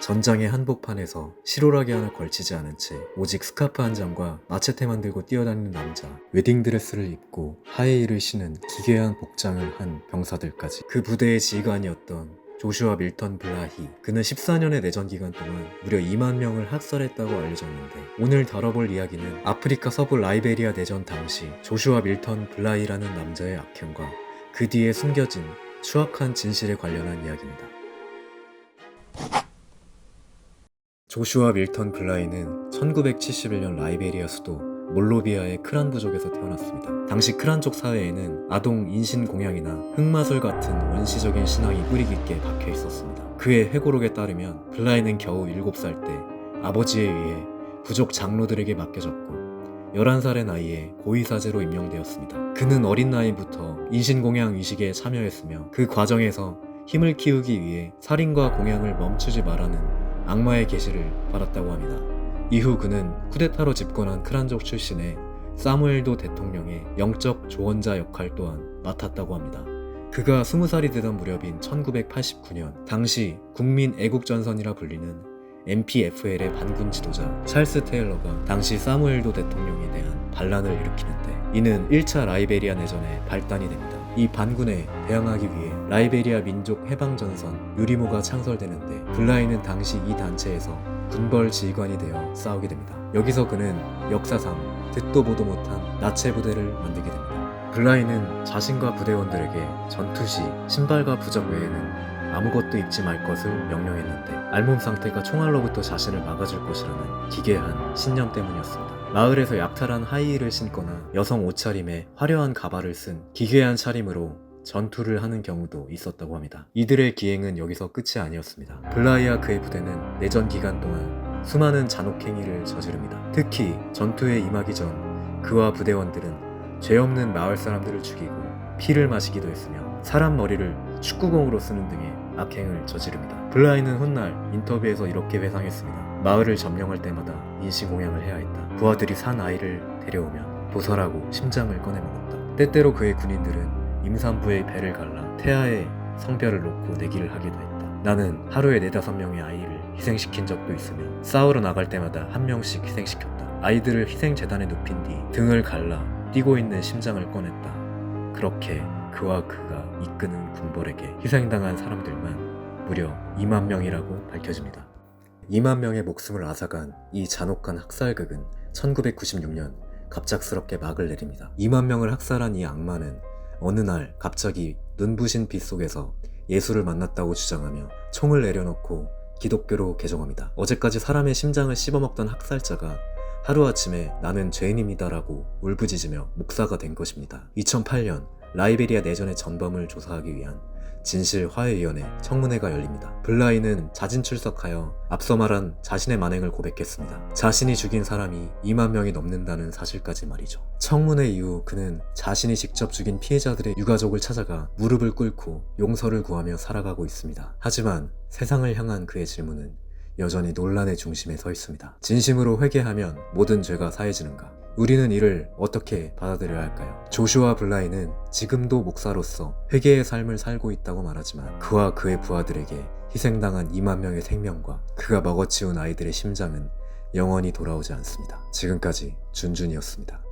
전장의 한복판에서 실오라기 하나 걸치지 않은 채 오직 스카프 한 장과 마체테만 들고 뛰어다니는 남자, 웨딩드레스를 입고 하이힐을 신은 기괴한 복장을 한 병사들까지. 그 부대의 지휘관이었던 조슈아 밀턴 블라히, 그는 14년의 내전 기간 동안 무려 2만 명을 학살했다고 알려졌는데, 오늘 다뤄볼 이야기는 아프리카 서부 라이베리아 내전 당시 조슈아 밀턴 블라히라는 남자의 악행과 그 뒤에 숨겨진 추악한 진실에 관련한 이야기입니다. 조슈아 밀턴 블라히는 1971년 라이베리아 수도 몰로비아의 크란 부족에서 태어났습니다. 당시 크란족 사회에는 아동 인신 공양이나 흑마술 같은 원시적인 신앙이 뿌리 깊게 박혀 있었습니다. 그의 회고록에 따르면 블라히는 겨우 7살 때 아버지에 의해 부족 장로들에게 맡겨졌고 11살의 나이에 고위사제로 임명되었습니다. 그는 어린 나이부터 인신공양 의식에 참여했으며 그 과정에서 힘을 키우기 위해 살인과 공양을 멈추지 말라는 악마의 계시를 받았다고 합니다. 이후 그는 쿠데타로 집권한 크란족 출신의 사무엘도 대통령의 영적 조언자 역할 또한 맡았다고 합니다. 그가 20살이 되던 무렵인 1989년 당시 국민애국전선이라 불리는 MPFL의 반군 지도자 찰스 테일러가 당시 사무엘도 대통령에 대한 반란을 일으키는데, 이는 1차 라이베리아 내전의 발단이 됩니다. 이 반군에 대항하기 위해 라이베리아 민족 해방전선 유리모가 창설되는데, 블라히는 당시 이 단체에서 군벌 지휘관이 되어 싸우게 됩니다. 여기서 그는 역사상 듣도 보도 못한 나체 부대를 만들게 됩니다. 블라히는 자신과 부대원들에게 전투 시 신발과 부적 외에는 아무것도 입지 말 것을 명령했는데, 알몸 상태가 총알로부터 자신을 막아줄 것이라는 기괴한 신념 때문이었습니다. 마을에서 약탈한 하이힐을 신거나 여성 옷차림에 화려한 가발을 쓴 기괴한 차림으로 전투를 하는 경우도 있었다고 합니다. 이들의 기행은 여기서 끝이 아니었습니다. 블라히와 그의 부대는 내전 기간 동안 수많은 잔혹행위를 저지릅니다. 특히 전투에 임하기 전 그와 부대원들은 죄 없는 마을 사람들을 죽이고 피를 마시기도 했으며 사람 머리를 축구공으로 쓰는 등의 악행을 저지릅니다. 블라히는 훗날 인터뷰에서 이렇게 회상했습니다. 마을을 점령할 때마다 인신공양을 해야 했다. 부하들이 산 아이를 데려오면 도살하고 심장을 꺼내 먹었다. 때때로 그의 군인들은 임산부의 배를 갈라 태아의 성별을 놓고 내기를 하기도 했다. 나는 하루에 4-5명의 아이를 희생시킨 적도 있으며 싸우러 나갈 때마다 한 명씩 희생시켰다. 아이들을 희생재단에 눕힌 뒤 등을 갈라 뛰고 있는 심장을 꺼냈다. 그렇게 그와 그가 이끄는 군벌에게 희생당한 사람들만 무려 2만 명이라고 밝혀집니다. 2만 명의 목숨을 앗아간 이 잔혹한 학살극은 1996년 갑작스럽게 막을 내립니다. 2만 명을 학살한 이 악마는 어느 날 갑자기 눈부신 빛 속에서 예수를 만났다고 주장하며 총을 내려놓고 기독교로 개종합니다. 어제까지 사람의 심장을 씹어먹던 학살자가 하루아침에 나는 죄인입니다라고 울부짖으며 목사가 된 것입니다. 2008년 라이베리아 내전의 전범을 조사하기 위한 진실화해위원회 청문회가 열립니다. 블라히는 자진 출석하여 앞서 말한 자신의 만행을 고백했습니다. 자신이 죽인 사람이 2만 명이 넘는다는 사실까지 말이죠. 청문회 이후 그는 자신이 직접 죽인 피해자들의 유가족을 찾아가 무릎을 꿇고 용서를 구하며 살아가고 있습니다. 하지만 세상을 향한 그의 질문은 여전히 논란의 중심에 서 있습니다. 진심으로 회개하면 모든 죄가 사해지는가? 우리는 이를 어떻게 받아들여야 할까요? 조슈아 블라히는 지금도 목사로서 회개의 삶을 살고 있다고 말하지만 그와 그의 부하들에게 희생당한 2만 명의 생명과 그가 먹어치운 아이들의 심장은 영원히 돌아오지 않습니다. 지금까지 준준이었습니다.